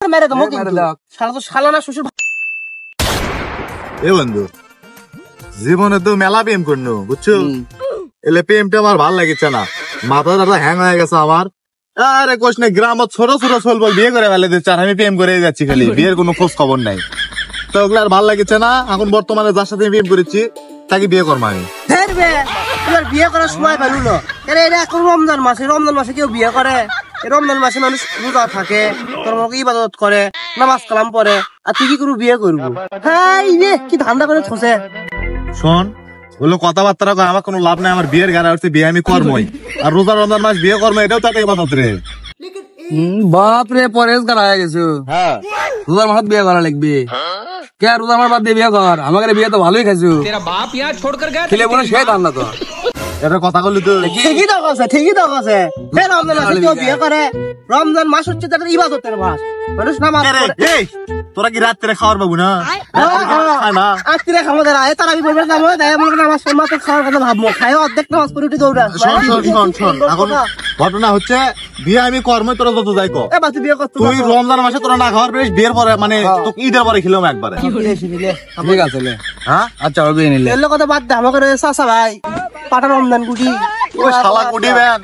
মেরে দেবো কিন্তু শালা তো শালা না শ্বশুর। এ বন্ধু জীবনে তো মেলা প্রেম করলো বুঝছো, এলে প্রেমটা আমার ভাল লাগছে না, মাথা টাথা হ্যাং হয়ে গেছে আমার। আরে কোশ না গ্রামত ছোট ছোট চলবো বিয়ে করে ফেলে দিচ্ছে, আর আমি প্রেম করে যাচ্ছি খালি, বিয়ের কোনো খোঁজ খবর নাই। তো ওগুলো আর ভাল লাগছে না, এখন বর্তমানে যার সাথে প্রেম করেছি তাকে বিয়ে করবো আমি। তোমার বিয়ে করার সময় পেলো না, এটা এখন রমজান মাসে কেউ বিয়ে করে? রমজান মাসে মানুষ রোজা থাকে, তোর ইবাদত করে, নামাজ কালাম পড়ে, আর তুই কি করবো বিয়ে করবো? হ্যাঁ কি ধান্দা করে থসে। শোন বললো কথাবার্তা কয় আমার কোনো লাভ নাই, আমার বিয়ের গাড়া হচ্ছে বিয়ে আমি করবোই, আর রোজা রমজান মাস বিয়ে করবো এটাও তো একটা ইবাদত রে। বাপ রে পরেশ করা হয়ে গেছো। হ্যাঁ রোজার মাস বিয়ে করা লাগবে কে? রোজার মাস বাদ দিয়ে বিয়ে কর, আমাকে বিয়ে তো ভালোই খাইছো। খেলে বলে সে ধান্দা তো এটা কথা বললি তো ঠিকই তো আছে। রমজান মাসে কেউ বিয়ে করে? রমজান মাস হচ্ছে তাদের ইবাদতের মাস, মানুষ নামাজ পড়ে। তোরা কি রাত্রে খাওয়ার বাবু না? রাত্রে খাবো তারা তারা আমি বলবো নামাজ পড়বো তো খাওয়ার কথা ভাববো, খাই অর্ধেক নামাজ পড়ে উঠে দৌড়া। শোন এখন ঘটনা হচ্ছে বিয়ে আমি কর্মই তোরা যত যাই কর, বিয়ে করতে তুই রমজান মাসে তোরা না খাওয়ার পেরেছ, বিয়ের পরে মানে ঈদের পরে খেলাম একবারে। ঠিক আছে হ্যাঁ আচ্ছা হবে নিলে এগুলো কথা বাদ দে, আমাকে চাচা ভাই পাটা রমজান গুটি শালা কুটি ব্যান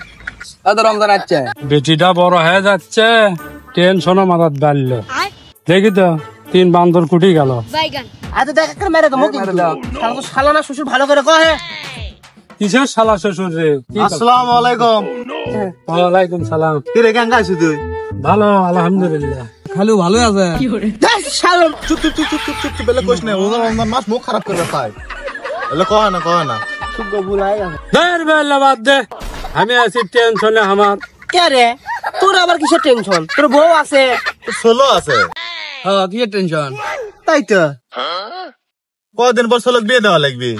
রমজান আসছে, বেটিটা বড় হয়ে যাচ্ছে, টেনশনও মাথার বাড়লো। দেখি তো 3 বান্দর কুটি গেল। আচ্ছা দেখ একটা মেরে দেবো কিন্তু শালা তো শালা না শ্বশুর ভালো করে কহে। কিসের শালা শ্বশুর রে? আসসালামু আলাইকুম। ওয়ালাইকুম সালাম। কি রে কেন গাইছিস তুই? ভালো আলহামদুলিল্লাহ। খালু ভালো আছে? চুপ চুপ চুপ চুপ চুপ চুপ চুপ বেলে কোশ না, রমজান মাস মুখ খারাপ করে পায় এলে কয় না চুপ গো বুলাই গেছে। দেড় বেলা বাদ দে, আমি আছি টেনশনে আমার। কে রে তোর আবার কিসের টেনশন? তোর বউ আছে, ষোলো আছে। হ্যাঁ কি টেনশন? তাই তো কদিন পর ষোলো বিয়ে দেওয়া লাগবে,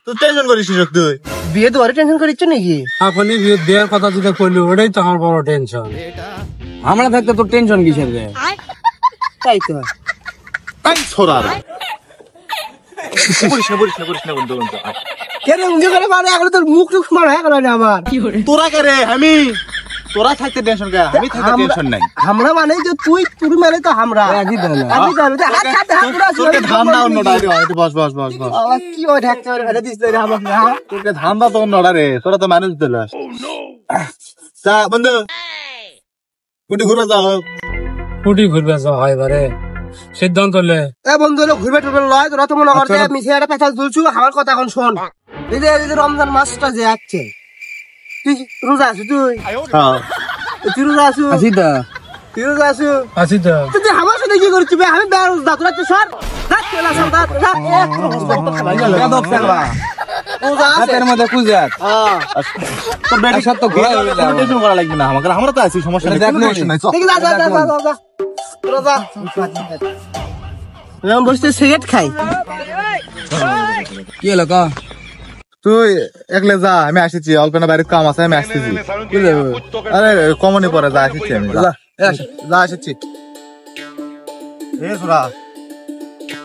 তুই টেনশন করিস তুই? বিয়ে দেওয়ার টেনশন করিচ্ছ নাকি? এখনই বিয়ের কথা যেটা করলি ওটাই তো আমার বড় টেনশন। আমরা থাকতে তোর টেনশন কিসের রে? তাই তো তাই ছোড়া রে বলিস না বন্ধু কে রে উঙ্গে করে মারে এখন তোর মুখ টুক মার হয়ে গেল না আমার। তোরা কে রে? আমি তোরা থাকতে টেনশন কে? আমি থাকতে টেনশন নাই। আমরা মানে যে তুই মানে তো আমরা একই তো না। আমি জানি যে হাত হাত হাত পুরো তোকে ধান্দা অন্যটা রে, হয়তো বস আবার কি ওই ঢাকতে করে ফেলে দিছ রে আমাকে। হ্যাঁ তোকে ধান্দা তো অন্যটা রে, তোরা তো মানুষ দিলাস। যা বন্ধু কুটি ঘুরে যাও। কুটি ঘুরবে যাওয়া হয় এবারে সিদ্ধান্ত লে। এ বন্ধু ঘুরবে টুরবে লয়, তোরা তো মনে করতে মিশে একটা পেছাল তুলছু। আমার কথা এখন শোন, এই যে রমজান মাসটা যে আসছে, তুই রোজা আছিস? তুই রোজা আছিস? আসি তো তুই রোজা আছিস? আছি তো। তুই আমার সাথে কি করছিস? আমি বেরোজ দা তোরা তো সর হাত চলা সর দা হাতের মধ্যে কুজাত তোর বেটি সাথে তো ঘোরা হয়ে গেল। টেনশন করা লাগবে না আমাকে, আমরা তো আছি, সমস্যা নেই, কোনো টেনশন নাই। ঠিক আছে যা তোরা যা। আমি বসতে সিগারেট খাই। কি হলো কা? তুই একলে যা, আমি আসিছি, অল্প না বাড়ির কাম আছে, আমি আসতেছি। আরে কমনে পরে যা আসিছি আমি, যা আসিছি।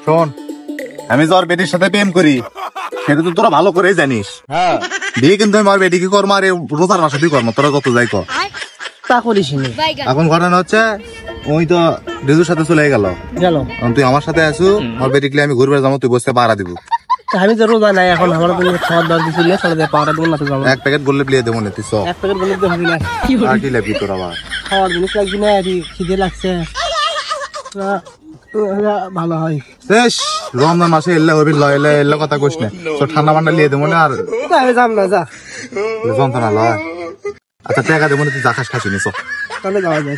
শোন আমি তোর বেটির সাথে প্রেম করি সেটা তো তোরা ভালো করেই জানিস। হ্যাঁ বিয়ে কিন্তু আমি আমার বেটিকে করবো, আর রোজার মাসে কর্ম তোরা যত যাই কর। তা করিস নি। এখন ঘটনা হচ্ছে ওই তো রিজুর সাথে চলে গেল, তুই আমার সাথে আসু, আমার বেটিকে আমি ঘুরবে যাবো, তুই বসতে পাড়া দিব। আমি তো রোজা নাই এখন, আমার খাওয়ার দর দিছিল পাওয়াটা দেবো না তো যাবো। এক প্যাকেট বললে প্লিয়ে দেবো না তুই সব। এক প্যাকেট বলে তো হবে না, আর কি লাগবি তোর আবার? খাওয়ার জিনিস লাগবে না, খিদে লাগছে, ভালো হয়। বেশ রমজান মাসে এলে হবি, এলে কথা কইস না, তো ঠান্ডা মান্ডা লিয়ে দেবো না, আর আমি যাম না, যা যন্ত্রণা লয়। আচ্ছা টাকা দেবো না, তুই যা খাস খাসি নি। তাহলে যাওয়া যায়।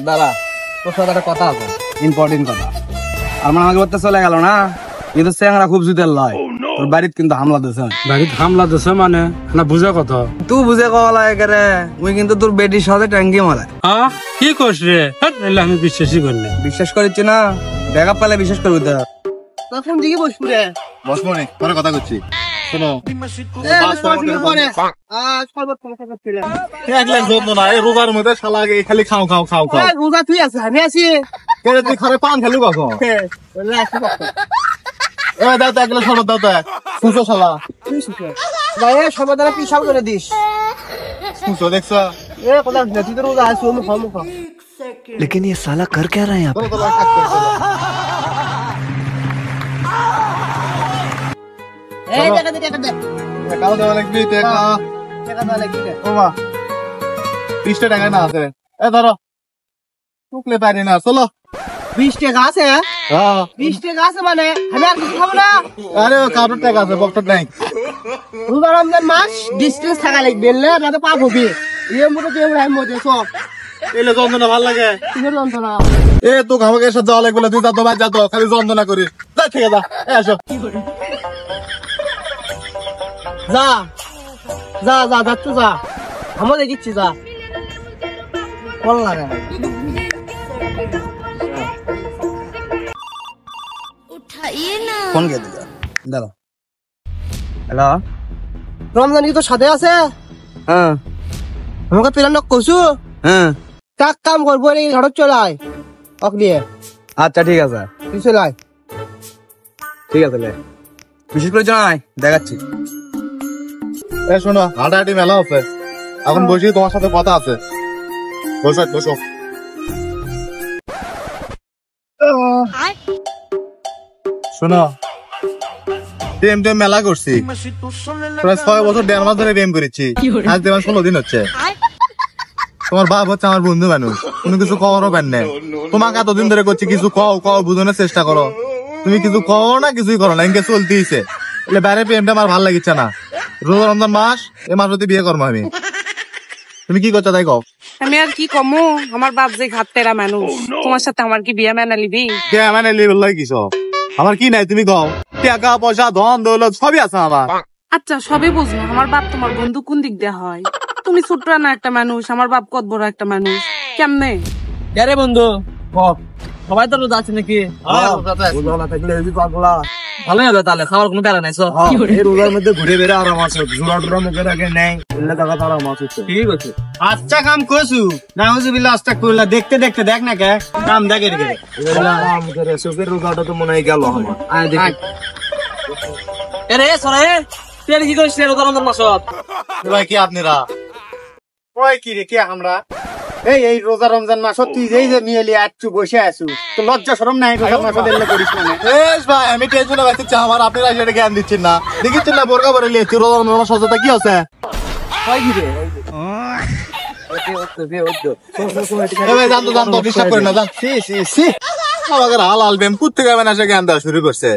দাদা তোর সাথে একটা কথা আছে, ইম্পর্টেন্ট কথা। আর মানে আমাকে বলতে চলে গেল না, কিন্তু চেংরা খুব জুতের লয়, তোর বাড়িতে কিন্তু হামলা দিছে। বাড়িতে হামলা দিছে মানে না বুঝে কথা? তুই বুঝে কওয়া লাগে রে, ওই কিন্তু তোর বেটির সাথে ট্যাঙ্কি মারে। হ্যাঁ কি কস রে? আমি বিশ্বাসই করি না। বিশ্বাস করিস না? দেখা পেলে বিশ্বাস করবি তো। তখন দিকে বসবো রে, বসবো নি, পরে কথা করছি। শোনো রোজার মধ্যে শালা খালি খাও খাও খাও খাও। রোজা তুই আছে, আমি আছি। তুই ঘরে পান খেলু কখন? দাও তো এক গ্লাস শরবত দাও তো, শুনছো শালা? সবার দ্বারা পিসাব করে দিস। শুনছো দেখছো? তুই তো রোজা আছিস, लेकिन ये साला कर क्या रहा है यहाँ पे? চলো, এক কাজ করি, চলো। এই টাকা দে টাকা দে টাকাও দেওয়া লাগবে, টাকা। টাকা দাও লাগি রে ও মা, 30 টাকা না আছে। ধরো, টুকলে পারি না, চলো। 20 টাকা আছে হ্যাঁ। 20 টাকা আছে মানে আমি আর কিছু খাবো না আরে কারোর টাকা আছে, বক্তব্য নাই। রোজা রমজান মাস ডিস্টেন্স থাকা লাগবে না তো পাপ হবে এই মতো তুই আমি মতে সব এলে যন্ত্রণা ভাল লাগে। কিসের যন্ত্রণা এ তো আমাকে এসে যাওয়া লাগবে না, তুই যা তো ভাই, যা তো, খালি যন্ত্রণা করিস। যা, ঠিক আছে, আসো। যা যা যা যাচ্ছ যা আমার দেখিচ্ছি যা কল লাগে उठाइए ना। ফোন কে দিলা দাঁড়া। হ্যালো। রমজান কি তোর সাথে আছে হ্যাঁ আমাকে প্ল্যান করছু হ্যাঁ কাক কাম করবো এই ঘাটত চলাই অক দিয়ে আচ্ছা ঠিক আছে তুই চলাই ঠিক আছে লে। বিশেষ করে জানাই দেখাচ্ছি। এ শোনো, হাঁটাহাঁটি মেলা আছে, এখন বসি, তোমার সাথে কথা আছে। বসো বসো। শোনো, প্রেম টেম মেলা করছি, প্রায় 6 বছর 1.5 মাস ধরে প্রেম করেছি, আজ দেওয়ার 16 দিন হচ্ছে। তোমার বাপ হচ্ছে আমার বন্ধু মানুষ, কোনো কিছু কওয়ারও পার না। তোমাকে এতদিন ধরে করছি, কিছু কও কও, বুঝানোর চেষ্টা করো, তুমি কিছু কও না, কিছুই করো না, ইনকে চলতেইছে। এলে বাইরে প্রেমটা আমার ভালো লাগিচ্ছে না। রোজা রমজান মাস, এ মাস হতে বিয়ে করবো আমি। তুমি কি করছো তাই কও। আমি আর কি কমু, আমার বাপ যে ঘাট তেরা মানুষ, তোমার সাথে আমার কি বিয়া মেনা লিবি? কে মানে লেভেল কিস আমার কি নাই, তুমি কও। টাকা পয়সা ধন দৌলত সবই আছে আমার। আচ্ছা সবে বুঝলো, আমার বাপ তোমার বন্ধু কোন দিক দিয়ে হয়? তুমি ছোট্ট না একটা মানুষ, আমার বাপ কত বড় একটা মানুষ, কেমনে? আরে বন্ধু সবাই তো রোজা আছে নাকি ভালোই হবে তাহলে, খাওয়ার কোনো প্যারা নাই সব রোজার মধ্যে ঘুরে বেড়ে আরাম আছে, জোড়া টোরা মুখে রাখে নেই, টাকা তারা মাছ হচ্ছে। ঠিক আছে আচ্ছা কাম করছু না হুজুবিল্লাহ আস্তাগফিরুল্লাহ দেখতে দেখতে দেখ না কে কাম দেখে রেখে চোখের রোজাটা তো মনে হয় গেল আমার। আয় দেখি আরে সরে তুই কি করিস রোজা রমজান মাসত ভাই কি আপনারা ওই কি রে কি আমরা এই রোজা রমজান মাসত তুই যেই যে মিয়েলি আছু বসে আছু তো লজ্জা শরম নাই রোজা মাসত এলে করিস না বেশ ভাই, আমি টেনশনে পাচ্ছি আমার, আপনারা সেটা জ্ঞান দিচ্ছেন না। দেখিচ্ছেন না বোরকা পরে লিয়েছি, রোজা রমজান সচেতা কি আছে। জানতো জানতো, বিশ্বাস করি না, জান আমাকে হালাল বেম কুত্তে গাবেন এসে জ্ঞান দেওয়া শুরু করছে।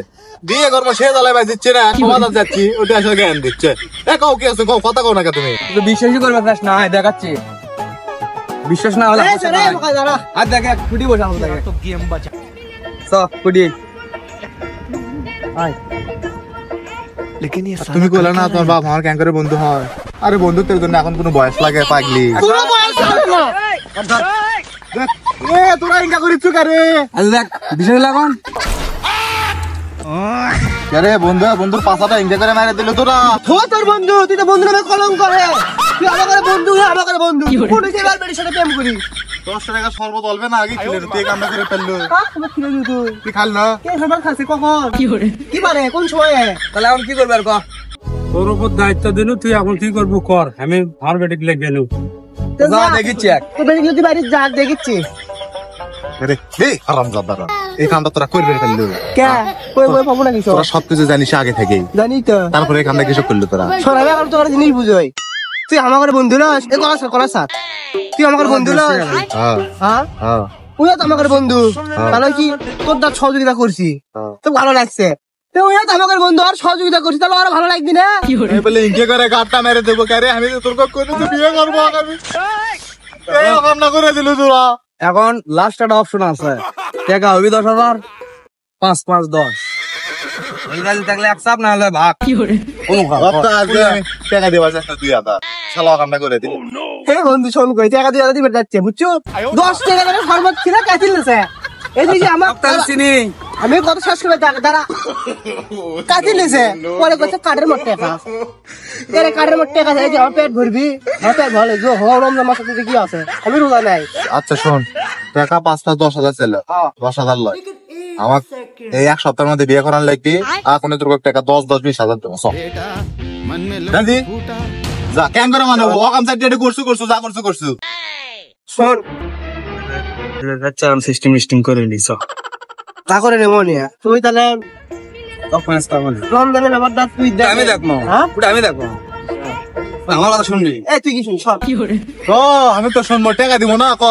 বিয়ে করবো সে জ্বালায় ভাই দিচ্ছে না, সমাধান যাচ্ছি, ওটা এসে জ্ঞান দিচ্ছে। এ কও কি আছে, কও, কথা কও না কে তুমি। বিশ্বাসই করবে না, আয় দেখাচ্ছি। বিশ্বাস না হলে আর দেখে কুটি বসে আমার দেখে কুটি। लेकिन ये साला তুমি কইলা না তোমার বাপ আমার ক্যাঙ্কারে বন্ধু হয়। আরে বন্ধুত্বের জন্য এখন কোনো বয়স লাগে পাগলি। এ তোরা ইনকা করিস কারে আজ দেখ বিশ্বাস লাগান আরে বন্ধু, বন্ধুর পাছাটা ইনকা করে মারে দিল তোরা। ও তোর বন্ধু তুই তো বন্ধু নামে কলঙ্ক করে তুই আমার বন্ধু আমার বন্ধু কোন এবার বেরিয়ে সাথে প্রেম করি 10 টাকা শরবত অলবে না, আগে খেলে তুই কামটা করে ফেললো। তুমি কিনে দিও তুই তুই খাল না কে খাবার খাসি কখন কি মানে কোন সময়ে তাহলে এখন কি করবে আর কহ? তোর উপর দায়িত্ব দিনু, তুই এখন কি করবো কর, আমি ভার বেটিক লেগে গেলু। যা দেখিচ্ছি এক তো বেরিয়ে যদি বাড়ির যাক দেখিচ্ছি আরে এই হারামজাদারা, এই কামটা তোরা করবে ফেললো। কে কই কই পাবো না কিছু তোরা সবকিছু জানিস আগে থেকেই, জানি তো তারপরে এই কামটা কিছু করলো তোরা। সরাবে আর তোর জিনিস বুঝোই তুই আমার বন্ধু না এ করা স্যার তুই আমার বন্ধু না হ্যাঁ হ্যাঁ হ্যাঁ ওই তো আমার বন্ধু তাহলে কি তোর দাঁত সহযোগিতা করছি তো ভালো লাগছে তো ওই তো আমার বন্ধু আর সহযোগিতা করছি তাহলে আরো ভালো লাগবে না আমি বলে ইনকে করে গাটটা মেরে দেবো কারে, আমি তো তোর করে তো বিয়ে করবো আগামী। এই কামটা করে দিল তোরা। এখন লাস্ট একটা অপশন আছে, টাকা হবি 10,000, 5 5 10 এই কাজে থাকলে এক চাপ, না হলে ভাগ কোনো আচ্ছা, আজকে আমি টাকা দেওয়া চেষ্টা 2,000 শালা কামটা করে দিল। হে বন্ধু শোন কই টাকা দিয়ে দিবে যাচ্ছে বুঝছো 10 টাকা করে ফরমাত ছিল কাটিল না এইদিকে আমার চিনি আমি কত শেষ করে দাঁড়া কাটিল নিছে পরে কত কাঠের মত টাকা এর কাঠের মত টাকা এই যে আমার পেট ভরবি আমার পেট ভালো যে হওয়া রমজান মাসে তুই কি আছে আমি রোজা নাই আচ্ছা শোন, টাকা 5 10,000 ছিল, 10,000 লয় আমার এই এক সপ্তাহের মধ্যে বিয়ে করার লাগবে। আর কোনো তোর টাকা 10-20,000 দেবো সব দাদি যা কেন করে মানে ও কাম সাইড করছু যা করছু শোন সিস্টেম মিস্টেম করে নিছ তা করে নেবো নিয়া তুই তাহলে রমজানের ব্যাপারটা তুই দেখ আমি দেখবো হ্যাঁ ওটা আমি দেখবো আমার কথা শুনবি এই তুই কি শুন সব ও আমি তো শুনবো টাকা দিব না ক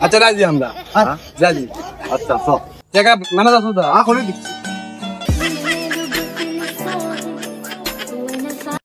আচ্ছা রাজি আমরা রাজি আচ্ছা টাকা মানে দাও তো এখনই দিচ্ছি